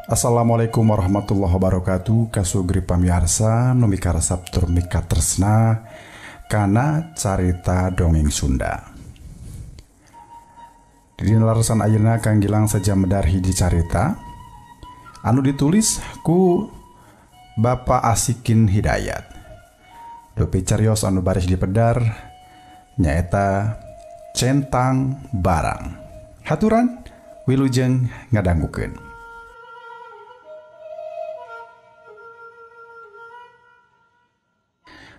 Assalamualaikum warahmatullahi wabarakatuh. Kasugri pamiarsa nu mikarasap tur mikatresna kana carita dongeng Sunda. Di larasan ayeuna Kang Gilang saja medar hiji carita anu ditulis ku Bapak Asikin Hidayat. Dupi carios anu baris dipedar nyaeta Centang Barang. Haturan wilujeng ngadanggukeun.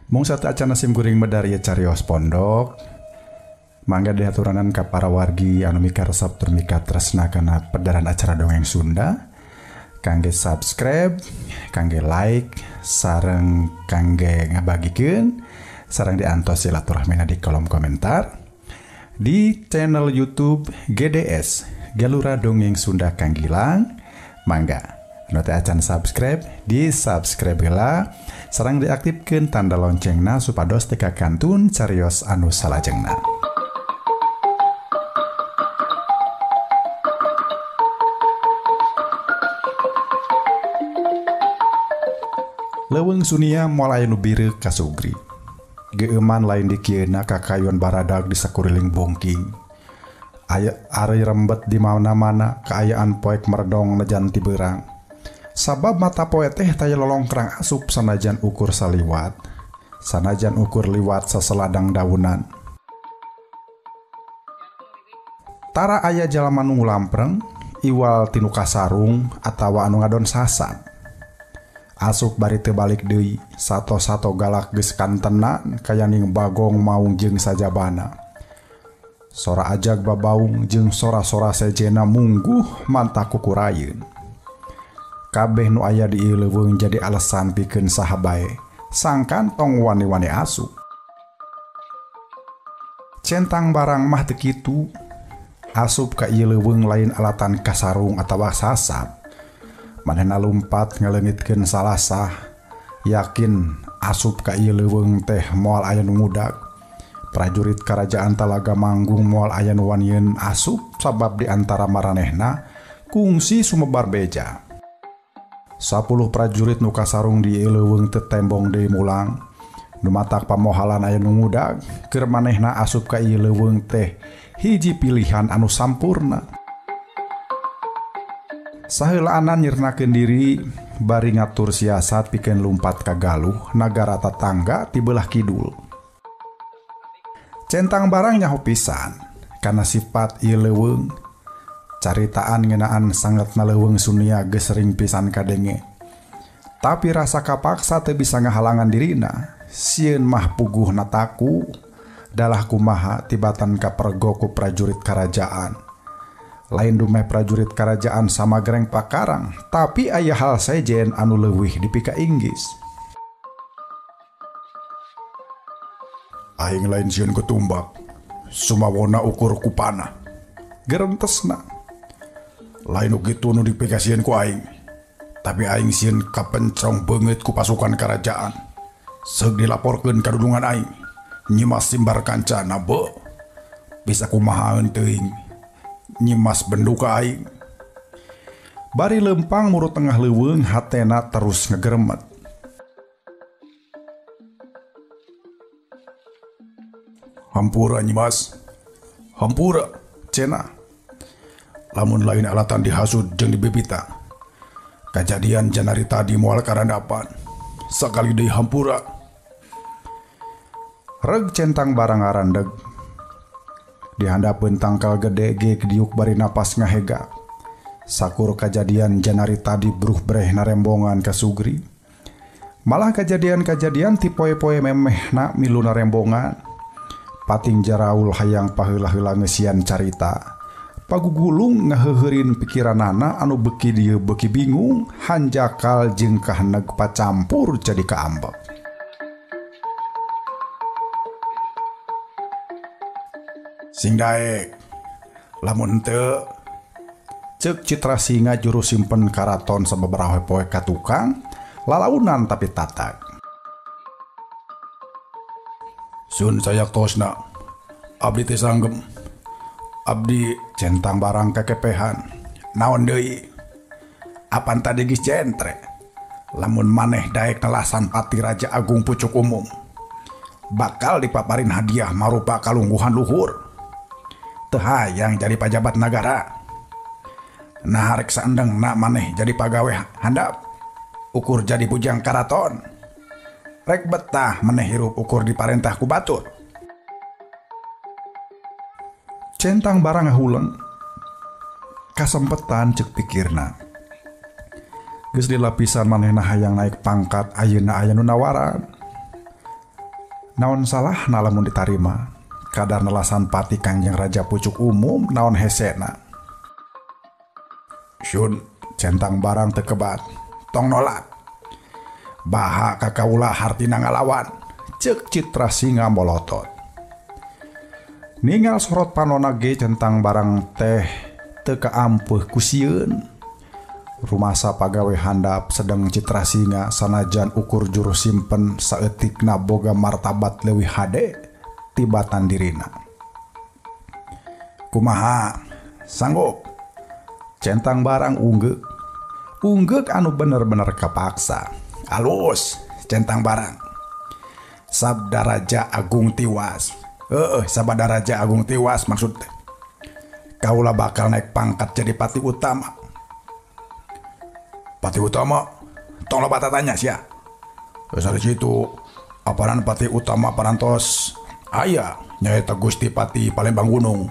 Mung satu acana sim kuring medar ye carios pondok mangga diaturanan ka para wargi anu mikaresep tur mikatresna kana pedaran acara dongeng Sunda. Kangge subscribe, kangge like, sareng kangge ngabagikeun, sareng diantos silaturahmina di kolom komentar di channel YouTube GDS Galura Dongeng Sunda Kang Gilang. Mangga anu teh acan subscribe, di subscribe heula sareng diaktifkeun tanda loncengna supados teu kakantun carios anu salajengna. Leuweung Sunia moal aya nu bireu kasugri. Geuman lain di kieuna kakayuan baradag di sakuriling bongking. Aya ari rembet di mana-mana kaayaan poek meredong najan ti beurang. Sabab mata poe teh taya lolongkrang asup sanajan ukur saliwat, sanajan ukur liwat saseladang daunan. Tara aya jalma nu lampreng, iwal tinu kasarung atawa anu ngadon sasat. Asup bari teu balik deui, sato-sato galak geus kantenan kayaning bagong maung jeung sajabana. Sora ajag babaung jeung sora-sora sejena mungguh mantah kukurayeun. Kabeh nu aya di ieu leuweung jadi alasan pikeun saha bae sangkan tong wani-wani asup. Centang Barang mah teu kitu. Asup ka ieu leuweung lain alatan kasarung atawa sasap. Manehna lumpat ngaleungitkeun salasah, yakin asup ka ieu leuweung teh moal aya nu ngudag. Prajurit karajaan Talaga Manggung moal aya nu wanieun asup sabab di antara maranehna kungsi sumebar beja. 10 prajurit nu kasarung di ieu leuweung teu tembong deui mulang. Nu matak pamohalan aya nu ngudag, keur manehna asup ka ieu leuweung teh hiji pilihan anu sampurna. Saheulaanan nyirnakeun diri bari ngatur siasat pikeun lumpat ka Galuh nagara tatangga ti beulah kidul. Centang Barang nyaho pisan kana sifat ieu leuweung. Caritaan ngeunaan sangetna leuweung Sunia geus sering pisan kadenge. Tapi rasa kapaksa teu bisa ngahalangan dirina. Sieun mah puguh nataku, dalah kumaha tibatan kapergo ku prajurit karajaan. Lain dumeh prajurit karajaan sama gereng pakarang, tapi aya hal sejen anu leuwih dipika Inggis. Aing lain sieun kutumbak, sumawona ukur ku panah. Gerentesna. Lain ugitu nu dipika sieun ku aing. Tapi aing sieun kapencrong beungeut ku pasukan karajaan. Seug dilaporkeun ka dudungan aing. Nyimas simbar kancana be. Bisa kumahaeun teuing. Nyimas benduka aing. Bari lempang muru tengah leuweung hatena terus ngegeremet. Hampura Nyimas. Hampura cenah. Lamun lain alatan dihasud jeung dibibita. Kajadian janari tadi moal karandapan. Sakali deui hampura. Reg Centang Barang arandeg. Dihandapeun tangkal gede ge diuk bari napas ngahega. Sakur kajadian janari tadi bruh breh narembongan ka Sugri. Malah kajadian-kajadian ti poe-poe memehna milu narembongan. Pating jaraul hayang paheula-heula ngeusian carita. Pagugulung ngaheureurin pikiranana anu beuki dieu beuki bingung, hanjakal jeung kaheneg pacampur jadi kaambek. Sing daek, lamun teu ceuk Citra Singa juru simpen karaton sababaraha poe ka tukang, lalaunan tapi tatak. Sun sayak tosna, abdi teh sanggem. Abdi Centang Barang kekepehan. Naon deui? Apaan tadi geus jentre? Lamun maneh daek nelasan pati Raja Agung Pucuk Umum, bakal dipaparin hadiah marupa kalungguhan luhur. Teu hayang jadi pajabat negara. Nah rek saendeng na maneh jadi pagawe handap, ukur jadi bujang karaton. Rek betah maneh hirup ukur diparentah ku batur. Centang Barang ngahuleng. Kasempetan cek pikirna. Geus di lapisan manehna hayang naik pangkat, ayeuna aya nu nawaran. Naon salah lamun ditarima? Kadar nelasan pati Kangjeng Raja Pucuk Umum naon hesena. Syun, Centang Barang teu kebat. Tong nolak. Baha ka kaula hartina ngalawan. Ceuk Citra Singa molotot. Ningal sorot panonna ge Centang Barang teh teu kaampuh ku sieun. Rumasa pagawe handap sedang Citra Singa sanajan ukur juru simpen saeutikna boga martabat leuwih hade tibatan dirina. Kumaha? Sanggup? Centang Barang unggek anu bener-bener kapaksa. Alus Centang Barang. Sabda Raja Agung tiwas. Sabda Raja Agung tiwas maksud kaula bakal naik pangkat jadi pati utama. Pati utama? Tong loba tanya sia. Dari situ apaan pati utama parantos aya nyaeta Gusti Pati Palembang Gunung.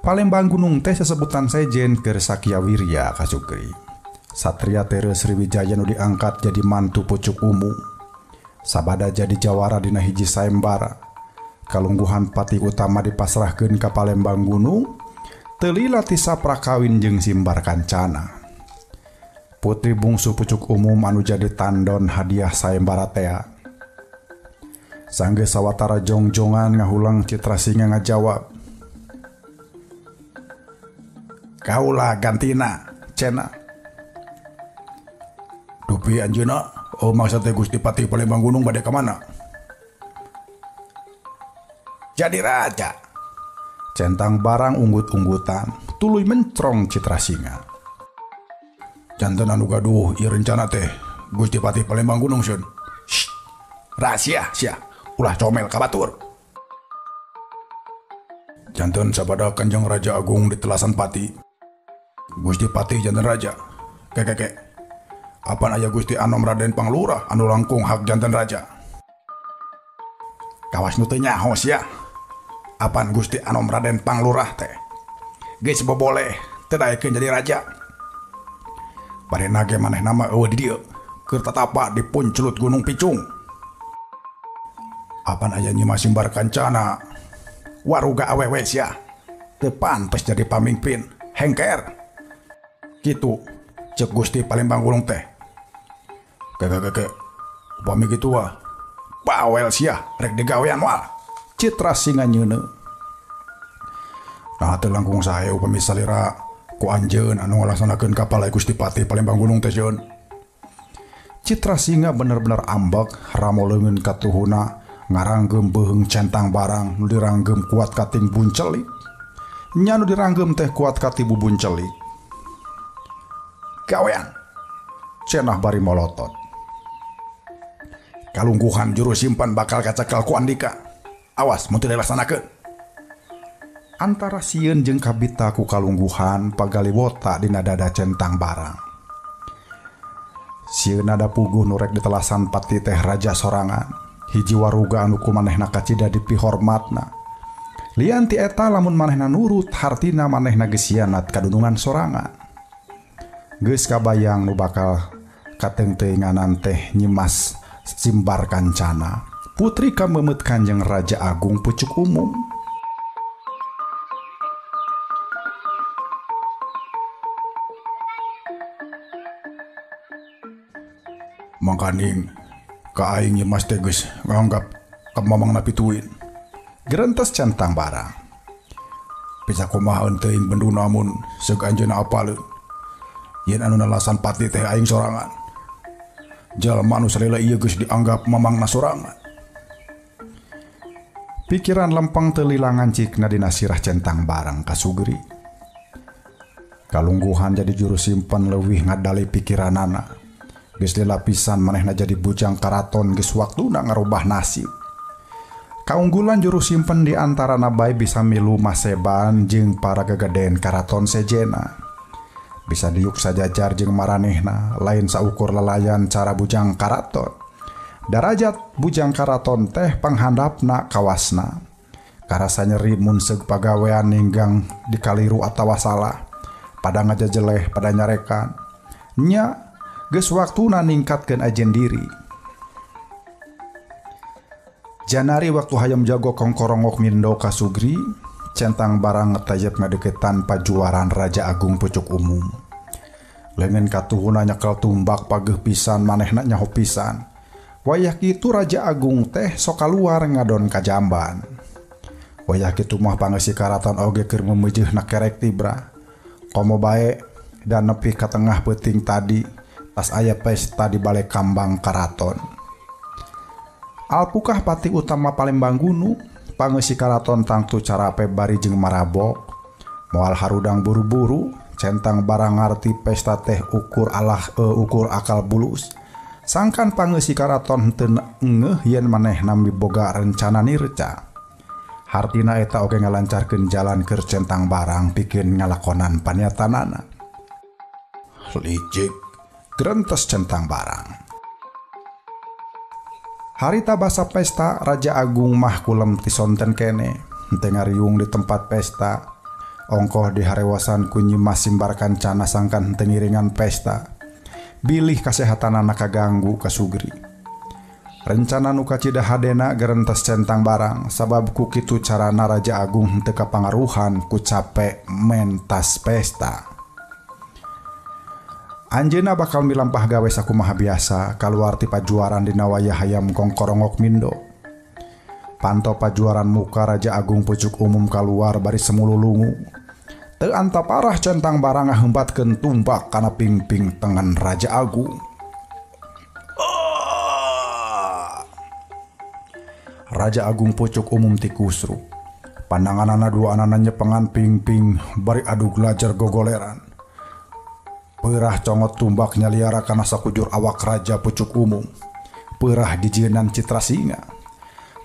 Palembang Gunung teh sesebutan sejen keur Sakya Wirya kasukri. Satria Tere Sriwijaya nu diangkat jadi mantu Pucuk Umum. Sabada jadi jawara dina hiji sayembara. Kalungguhan pati utama dipasrahkeun ka Palembang Gunung. Telila tisa prakawin jeung Simbar Kancana. Putri bungsu Pucuk Umum anu jadi tandon hadiah sayembara tea. Sanggeus sawatara jongjongan ngahulang Citra Singa ngajawab. Kaula gantina, cena. Dupi anjeuna, maksudnya Gusti Pati Palembang Gunung bade ka mana? Jadi raja. Centang Barang unggut-unggutan, tuluy mencrong Citra Singa. Janten anu gaduh ieu rencana teh Gusti Pati Palembang Gunung Sun. Rahasia sia, ulah comel ka batur. Janten sabada Kanjeng Raja Agung di Telasan Pati. Gusti Pati janten raja. Keke. Apan aya Gusti Anom Raden Panglurah anu langkung hak janten raja. Kawas nu teu nyaho sia. Apan Gusti Anom Raden Panglurah teh geus boboleh teu daekeun jadi raja. Parena ge manehna mah eueuh di dieu keur tatapa di punculut Gunung Picung. Apan aya Nyi Simbar Kancana waruga awewe sia teu pantes jadi pamimpin hengker. Kitu cek Gusti Palembang Gunung teh. Keke upami kitu wah bawel sia rek digawean moal. Citra Singa nyeuneu. Nah teu langkung sae upami salira ku anjeun anu ngalaksanakeun kapal Gusti Pati Palembang Gunung teh jeun. Citra Singa bener-bener ambek ramoleungeun ka tuhuna ngaranggem beuheung Centang Barang nu diranggem kuat kating buncelik. Nya nu diranggem teh kuat ka ti bubun celik. Gawean cenah bari molotot. Kalungguhan juru simpan bakal kacekel ku Andika. Awas mun teu dilaksanakeun. Antara sieun jeung kabita ku kalungguhan pagaliwota dina dada Centang Barang. Sieun ada puguh nu rek ditelasan Pati teh raja sorangan. Hiji waruga anu kumanehna kacida dipihormatna. Lian ti eta lamun manehna nurut hartina manehna geus sianat kadunungan sorangan. Geus kabayang nu bakal katengteuinganan teh Nyi Simbar Kancana. Putri kamemet Kanjeng Raja Agung Pucuk Umum. Mangkaning ka aing Nyi Mas teh geus nganggap ka mamangna pituin. Gerentes Centang Barang. Bisa kumaha teuing benduna mun seug anjeunna apaleun. Yen anu nalasan Pati teh aing sorangan. Jalma anu salila ieu geus dianggap mamangna sorangan. Pikiran lempeng teu lilangan cikna dina sirah Centang Barang kasugeri. Kalungguhan jadi juru simpen leuwih ngadali pikiranana. Geus lila pisan manehna jadi bujang karaton geus waktuna ngarubah nasib. Kaunggulan juru simpen di antara nabai bisa milu maseban jeung para gegaden karaton sejena. Bisa diuk sajajar jeung maranehna lain saukur lelayan cara bujang karaton. Darajat bujang karaton teh panghandapna kawasna. Karasa nyeri mun seug pagawean ninggang dikaliru atawa salah. Pada ngajajeleh pada nyarekan nya geus waktuna ningkatkeun ajen diri. Janari waktu hayam jago kongkorongok mindo ka Sugri centang barang ngetayep ngadeketan pajuaran Raja Agung Pucuk Umum. Leungeun katuhuna nyekel tumbak pageuh pisan manehna nyaho pisan. Wayah kitu Raja Agung teh sok kaluar ngadon ka jamban. Wayah kitu mah pangeussi karaton oge keur memeujeuhna kerek tibra. Komo bae dan nepi ka tengah peuting tadi tas aya pesta di balai kambang karaton. Alpukah pati utama Palembang Gunu pangeussi karaton tangtu carape bari jeung marabok moal harudang buru-buru centang barang ngarti pesta teh ukur akal bulus. Sangkan pangeussi karaton henteu ngeuh yen manehna miboga rencana nirca. Hartina eta oge ngalancarkeun jalan keur centang barang pikeun ngalakonan paniatanana. Licik grentes centang barang. Harita basa pesta Raja Agung mah kulem ti sonten kene henteu ngariung di tempat pesta. Ongkoh diharewasan ku Nyi Mas Simbarkan cana sangkan henteu ngiringan pesta. Bilih kasehatanana kaganggu ka Sugri. Rencana nu kacidahadena gerentes centang barang sabab ku kitu carana Raja Agung henteu kapangaruhan ku capek mentas pesta. Anjeunna bakal milampah gawe sakumaha biasa kaluar ti pajuaran dina wayah hayam kongkorongok mindo. Panto pajuaran muka Raja Agung Pucuk Umum kaluar bari semululungu. Teu anta parah centang barang ngahempatkeun tumbak kana pingping tengen Raja Agung. Raja Agung Pucuk Umum ti kusru. Pandanganana dua anana nyepengan pingping bari adu glajar gogoleran. Peurah congot tumbak nyaliara kana sakujur awak Raja Pucuk Umum. Peurah dijieunnan Citra Singa.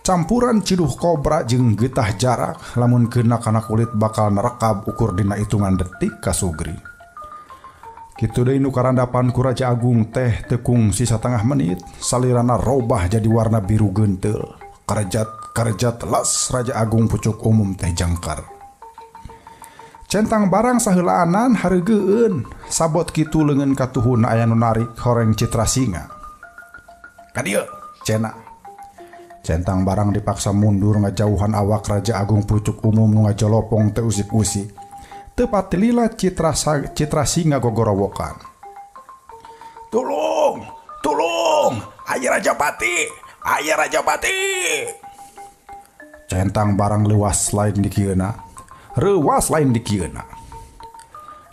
Campuran ciduh kobra jeung getah jarak lamun keuna kana kulit bakal nerekab ukur dina hitungan detik ka Sugri. Kitu deui nu karandapan ku Raja Agung teh tekung sisa tengah menit salirana robah jadi warna biru genteul. Karejat las Raja Agung Pucuk Umum teh jangkar. Centang barang saheulaanan hareugeun sabot kitu leungeun katuhuna aya nu narik horeng Citra Singa. Ka dieu cenah. Centang barang dipaksa mundur ngajauhan awak Raja Agung Pucuk Umum nu ngajolopong teu usik-usik. Teu pati lila Citra Singa gogorowokan. Tulung, aya Rajapati. Centang barang leuwas lain di kieuna.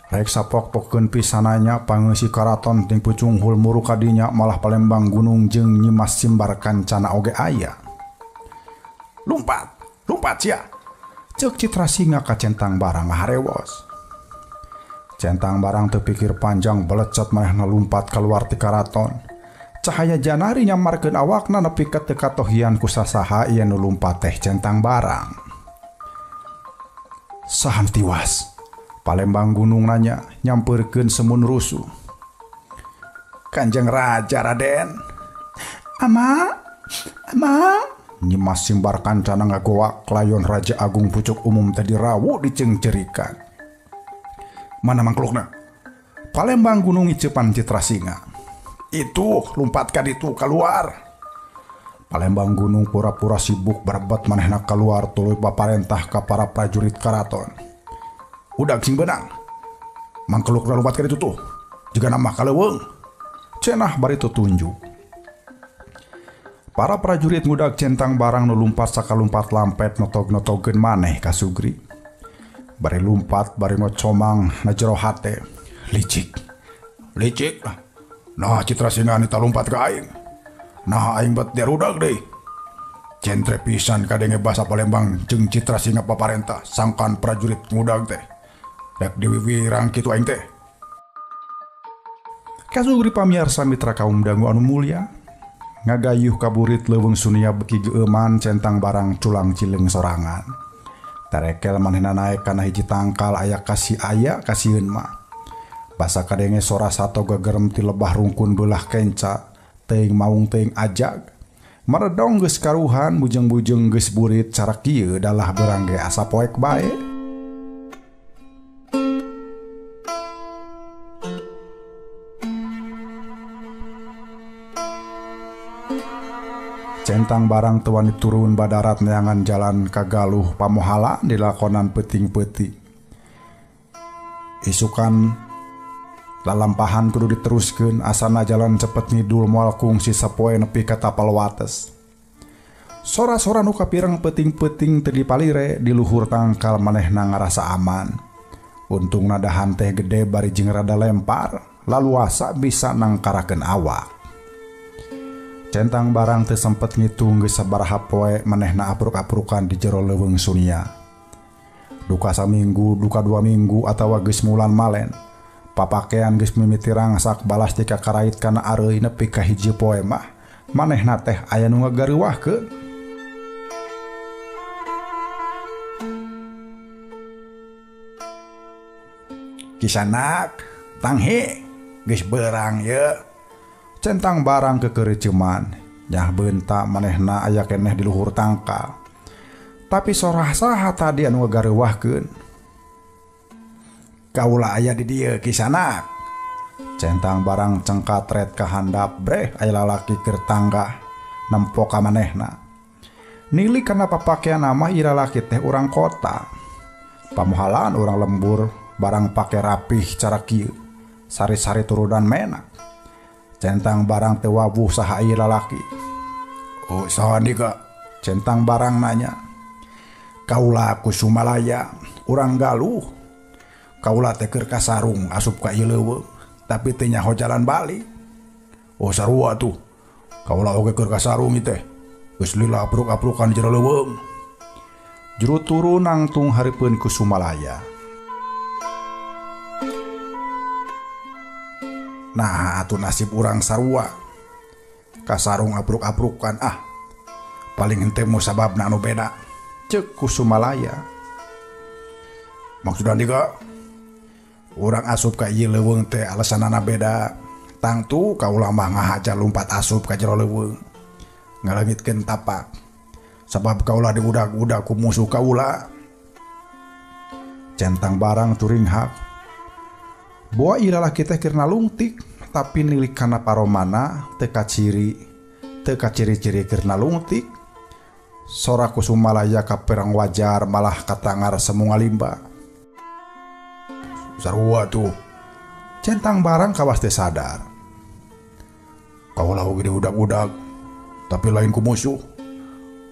Rek sapok-pokkeun pisananya pangeussi karaton ting pucung hulmuru kadinya malah Palembang Gunung jeung Nyi Mas Simbarkan cana oge aya. Lumpat sia. Ceuk Citra Singa ka centang barang ngaharewos. Centang barang teu pikir panjang belecet manehna lumpat keluar ti karaton. Cahaya janari nyamarkeun awakna nepi ka teu katohian ku sasaha ieu nu lumpat teh centang barang. Sahan tiwas? Palembang Gunung nanya nyampeurkeun semun rusuh. Kanjeng Raja Raden. Ama. Nyi Mas Simbarkan cana ngagoak layon Raja Agung Pucuk Umum tadi rawu dicengcerikan. Mana mangklukna? Palembang Gunung icepan Citra Singa. Itu lumpat ka ditu keluar. Palembang Gunung pura-pura sibuk berebet manehna keluar tuluy paparentah ka para prajurit karaton. Udag sing benang. Mangkelukna lumpat ka ditu tuh. Jiga nama kaleuweung. Cenah bari tunjuk. Para prajurit ngudag centang barang nu lumpat sakalumpat lampet notog-notogeun maneh ka Sugri. Bari lumpat bari ngocomang na jero hate. Licik. Nah Citra Singa nita lumpat ka aing. Nah aing bet diarudag deui. Centre pisan kadenge basa Palembang jeung Citra Singa paparentah sangkan prajurit ngudag teh. Dak diwiwirang kitu aing teh. Kasugri pamiarsa mitra kaum dangu anu mulya, ngagayuh kaburit leuweung Sunia beki geuman centang barang culang cileng sorangan. Tarekel manehna naek kana hiji tangkal aya kasieun mah. Basa kadenge sora sato gagerem ti lebah rungkun beulah kenca, teuing maung teuing ajag. Maredong geus karuhan bujeng-bujeng geus burit cara kieu dalah beurang ge asa poek bae. Centang barang teu wani turun badarat neangan jalan kagaluh pamohala dilakonan peuting-peuting. Isukan lalampahan kudu diteruskeun asana jalan cepet ngidul moal kungsi sapoe nepi ka tapal wates. Sora-sora nu kapireng peuting-peuting teu dipalire di luhur tangkal manehna ngarasa aman. Untung nadahan teh gede bari jeung rada lempar, laluasa bisa nangkarakeun awak. Centang barang teu sempet ngitung geus sabaraha poe manehna apruk-aprukan di jero leuweung Sunia. Duka saminggu, duka 2 minggu atawa geus mulan malen. Papakean geus mimiti rangsak balas ti kakarait kana areuy nepi ka hiji poe mah manehna teh aya nu ngagareuwahkeun. Kisanak, tanghe, geus beurang ye. Centang barang kekereceman, nyah beunta manehna aya keneh di luhur tangkal. Tapi sorah saha tadi anu ngagareuwahkeun? Kaula aya di dieu Kisanak. Centang barang cengkatret ka handap breh aya lalaki keur tanggah nempo ka manehna. Nili kana papakean mah ieu lalaki teh urang kota. Pamohalaan urang lembur barang pake rapih cara kieu. Sari-sari turunan menak. Centang barang teu wabuh saha ieu lalaki. Oh saha nika? Centang barang nanya. Kaula Kusumalaya, urang Galuh. Kaula teh keur ka sarung asup ka ieu leuweung, tapi teu nyaho jalan balik. Oh sarua tuh. Kaula oge keur ka sarung ieu teh. Geus lila apruk-aprukan jero leuweung. Juru turu nangtung hareupeun Kusumalaya. Nah, atuh nasib urang sarua. Ka sarung apruk-aprukan paling henteu mu sababna anu beda. Ceuk Kusumalaya. Maksudna diga urang asup ka ieu leuweung teh alasanana beda. Tangtu kaula mah ngahaja lumpat asup ka jero leuweung. Ngaleungitkeun tapak. Sabab kaula diudag-udag ku musuh kaula. Centang barang turing hak. Boa ieu lalaki teh keur nalungtik, tapi nilik kana paromana teu kaciri-ciri keur nalungtik. Sora Kusumalaya kaperang wajar malah katangar semu ngalimba. Sarua tuh. Centang barang kawas teh sadar. Kaula oge diudag-udag, tapi lain ku musuh.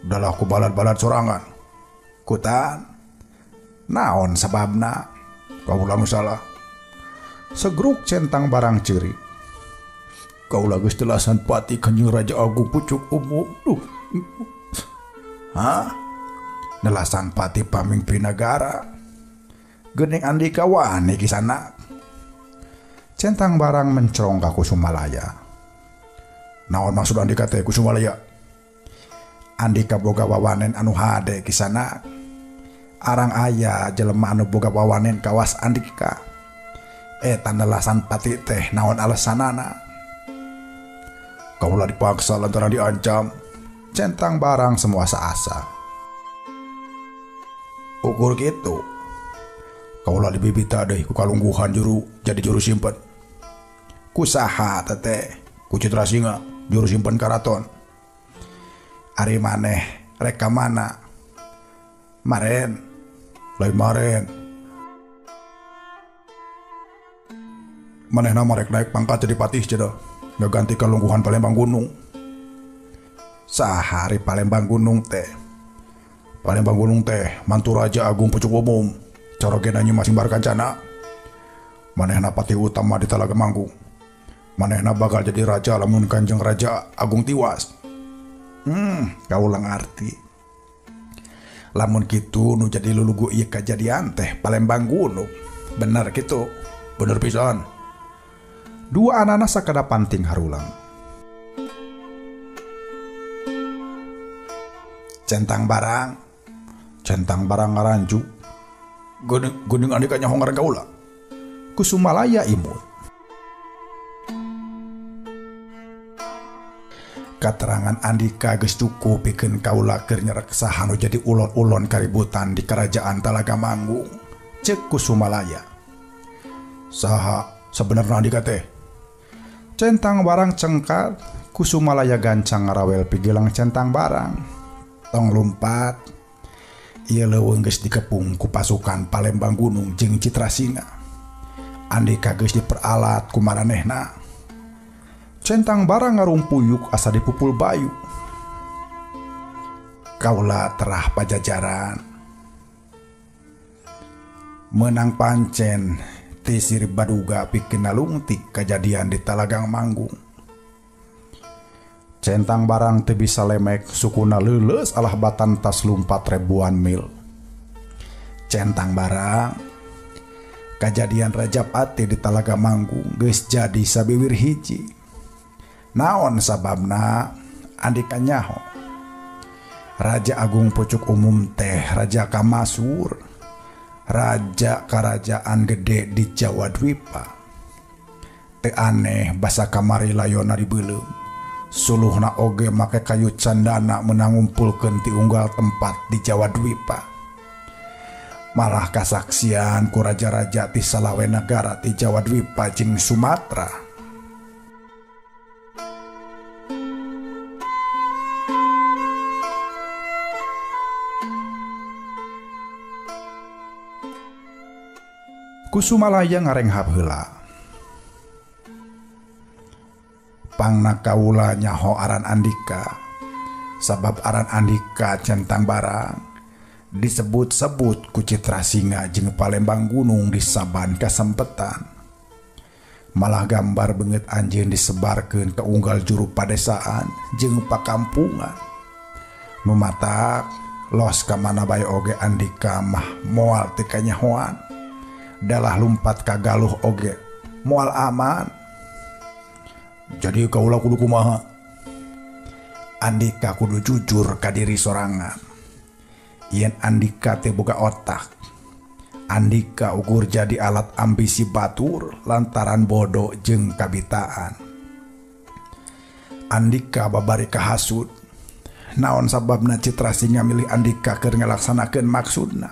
Dalah ku balad-balad sorangan. Kutan. Naon sababna? Kaula nu salah. Segruk centang barang ceuri. Kaula geus telasan pati Kanjeng Raja Agung Pucuk Umum. Nelasan pati pamimpin negara. Geuning Andika wani Kisanak. Centang barang mencerong ka Kusumalaya. Naon maksud Andika teh Kusumalaya? Andika boga wawanen anu hade Kisanak. Arang aya jelema anu boga wawanen kawas Andika. Eta nelasan pati teh naon alesanana? Kaula dipaksa lantaran diancam. Centang barang semua asa-asa. Ukur gitu. Kaula dibibita deui ku kalungguhan jadi juru simpen. Kusaha teteh? Ku Citra Singa, juru simpen karaton. Ari maneh rek ka mana? Maren. Lain maren. Manehna marek naik pangkat jadi patih cenah. Ngaganti kalungguhan Palembang Gunung. Sahari Palembang Gunung teh. Palembang Gunung teh mantu Raja Agung Pucuk Umum. Cara genanya masing barkancana. Manehna patih utama di Talaga Manggung. Manehna bakal jadi raja lamun Kanjeng Raja Agung tiwas. Kaula ngarti. Lamun kitu nu jadi lulugu ieu kajadian teh Palembang Gunung. Bener gitu. Bener pisan. Dua anana sakada panting harulang. Centang barang ngaranju. Gunung Andika nyaho ngaran kaula. Kusumalaya imut. Katerangan Andika geus cukup pikeun kaula keur nyereksahan jadi ulon-ulon kaributan di kerajaan Talaga Manggung. Cek Kusumalaya. Saha sebenarnya Andika teh? Centang barang cengkat. Kusumalaya gancang ngarawel pigelang centang barang. Tong lumpat. Ieu leuweung geus dikepung ku pasukan Palembang Gunung jeung Citra Singa. Andika geus diperalat ku maranehna. Centang barang ngarumpuyuk asa dipupul bayu. Kaula terah pajajaran. Menang pancen ti sirip baduga pikeun nalungtik kajadian di Talagang Manggung. Centang barang teu bisa lemek sukuna leuleus alah batan tas lumpat ribuan mil. Centang barang kajadian Rajapati di Talaga Manggung geus jadi sabiwir hiji. Naon sababna? Andika nyaho. Raja Agung Pucuk Umum teh Raja Kamasur, raja kerajaan gede di Jawa Dwipa. Teu aneh basa kamari layona dibeuleuh. Suluhna oge make kayu candana meunang ngumpulkeun ti unggal tempat di Jawa Dwipa. Malah kasaksian ku raja-raja ti salawe negara ti Jawa Dwipa jeung Sumatera. Kusumalaya ngarenghap heula. Pangna kaula nyaho aran Andika. Sabab aran Andika centang barang disebut-sebut ku Citra Singa jeung Palembang Gunung di saban kasempetan. Malah gambar beungeut anjeun disebarkeun ke unggal juru padesaan jeung pakampungan. Nu matak los ka mana bae oge Andika mah moal teu kanyahoan. Dalah lumpat ka galuh oge moal aman. Jadi kaula kudu kumaha? Andika kudu jujur ka diri sorangan. Yen Andika teh boga otak, Andika ukur jadi alat ambisi batur lantaran bodoh jeung kabitaan. Andika babari kahasud. Naon sababna Citra Singa milih Andika keur ngalaksanakeun maksudna?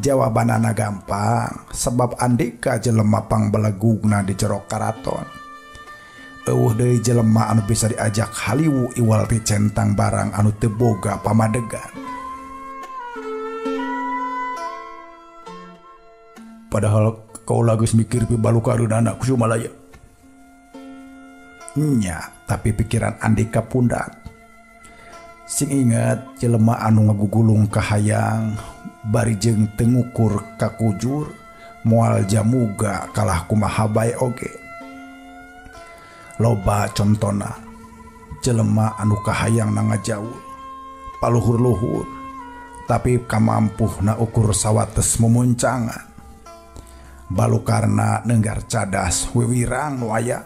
Jawabanana gampang, sebab Andika jelema pangbelegugna di jero karaton. Eueuh deui jelema anu bisa diajak haliwu iwal ti centang barang anu teu boga pamadegan. Padahal kaula geus mikir pi balukareunana Kusumalaya. Nya, tapi pikiran Andika pundak. Sing inget jelema anu ngagugulung ka hayang bari jeung teu ngukur ka kujur moal jamuga kalah kumaha bae oge. Loba contona jelema anu kahayangna ngajaul paluhur-luhur tapi kamampuhna ukur sawates memuncangan. Balukarna neunggar cadas wiwirang nu aya.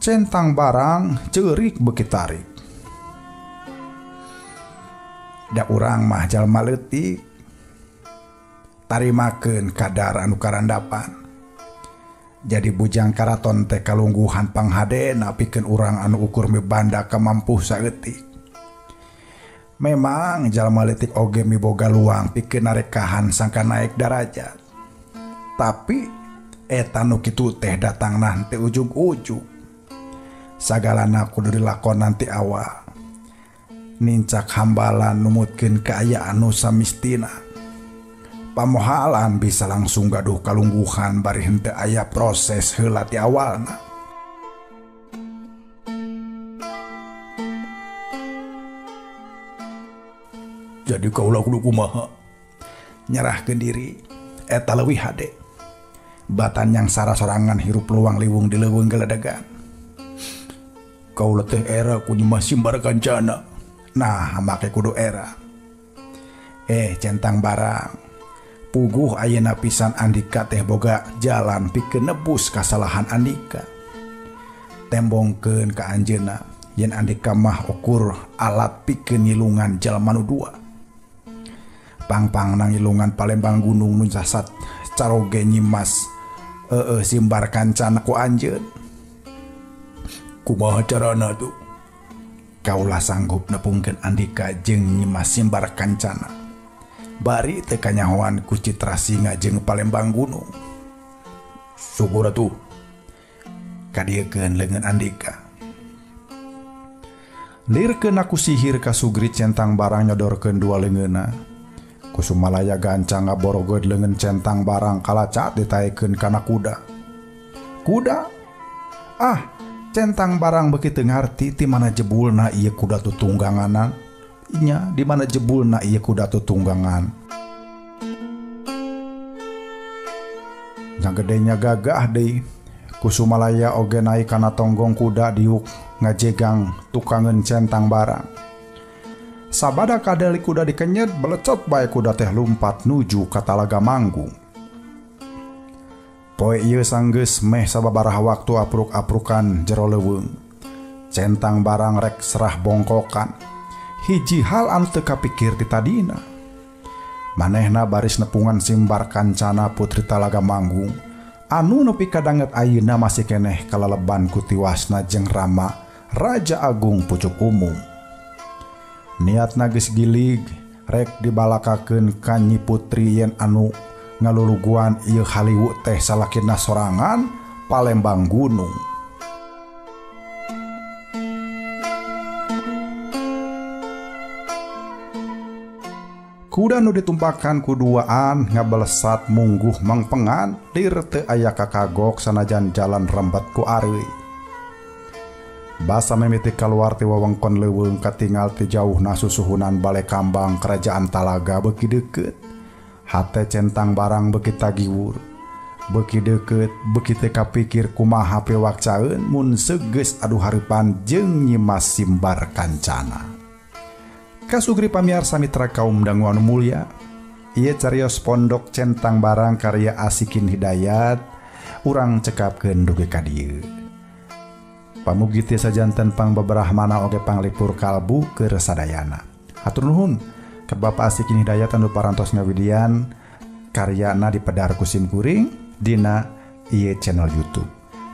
Centang barang ceurik beuki tarik. Da urang mah jalma leutik tarimakeun kadar anu karandapan. Jadi bujang karaton teh kalungguhan panghadena pikeun urang anu ukur mibanda kamampuh saeutik. Memang jalma leutik oge miboga luang pikeun narekahan sangka naek darajat. Tapi eta nu kitu teh datangna teu ujug-ujug. Sagalana kudu dilakonan ti awal. Nincak hambalan numutkeun kaayaan nu samistina. Pamohalan bisa langsung gaduh kalungguhan bari henteu aya proses heula ti awalna. Jadi kaula kudu kumaha? Nyerahkeun diri eta leuwih hade. Batan yang sara-sorangan hirup luang liwung di leuweung geledegan. Kaula teh era ku nyemah simbar kancana. Nah, make kudu era. Centang barang. puguh ayeuna pisan Andika teh boga jalan pikeun nebus kasalahan Andika. Tembongkeun ka anjeunna yen Andika mah ukur alat pikeun ngilungan jalma nu dua. Pang-pang nang ngilungan Palembang gunung nu jasad caroge nyimas simbar kancana ku anjeun. Kumaha carana tuh? Kaulah sanggup nepungkeun Andika jeung nyimas simbar kancana. Bari teu kanyahoan ku Citra Singa jeung Palembang gunung. Syukur atuh. Kadiekeun leungeun Andika. Lirkeun aku sihir ka Sugri centang barang nyodorkeun dua leungeunna. Kusumalaya gancang ngaborogeud leungeun centang barang kalacat ditaekeun kana kuda. Kuda? Ah, centang barang beuki teu ngarti ti mana jebulna ieu kuda tutungganganan. Nya di mana jebulna ieu kuda tutunggangan. Yang gedenya gagah deui. Kusumalaya oge naik kana tonggong kuda diuk ngajegang tukangeun centang barang. Sabada kadali kuda dikenyet belecot bae kuda teh lumpat nuju ka Talaga Manggung. Poe ieu sanggeus meh sababaraha waktu apruk-aprukan jero leuweung. Centang barang rek serah bongkokan. Hiji hal anu teu kapikir ti tadina. Manehna baris nepungan simbar kancana putri Talaga Manggung anu nepi ka danget ayeuna masih keneh kalaleban ku tiwasna jeung Rama Raja Agung Pucuk Umum. Niatna geus gilig rek dibalakakeun ka Nyi Putri yen anu ngaluluguan ieu haliwu teh salakina sorangan Palembang gunung. Kuda nu ditumpakan kuduaan ngabalesat mungguh mangpengan lir teu aya kakagok sanajan jalan rembet ku areuy. Basa mimiti kaluar ti wewengkon leuweung katingal ti jauhna susuhunan Balai Kambang Kerajaan Talaga beuki deukeut. Hate centang barang beuki tagiwur. Beuki deukeut beuki teu kapikir kumaha pewakcaeun mun seugeus adu hareupan jeung nyimas simbar kancana. Kasugri pamiarsa mitra kaum dangu anu mulia, ieu carios pondok centang barang karya Asikin Hidayat urang cekapkeun dugi ka dieu. Pamugi teu sajanten pangbeberahmana oge panglipur kalbu keur sadayana. Hatur nuhun ka Bapak Asikin Hidayat anu parantos ngawidian karyana dipedar ku sim kuring dina ieu channel YouTube.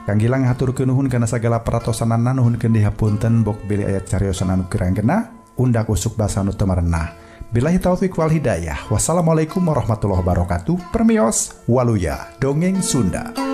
Kang Gilang haturkeun nuhun kana sagala paratosanana nuhunkeun dihapunten bok bilih aya cariosan anu kirang genah. Undak usuk basa nu teu marenah. Billahi taufik wal hidayah. Wassalamualaikum warahmatullahi wabarakatuh. Permios waluya dongeng Sunda.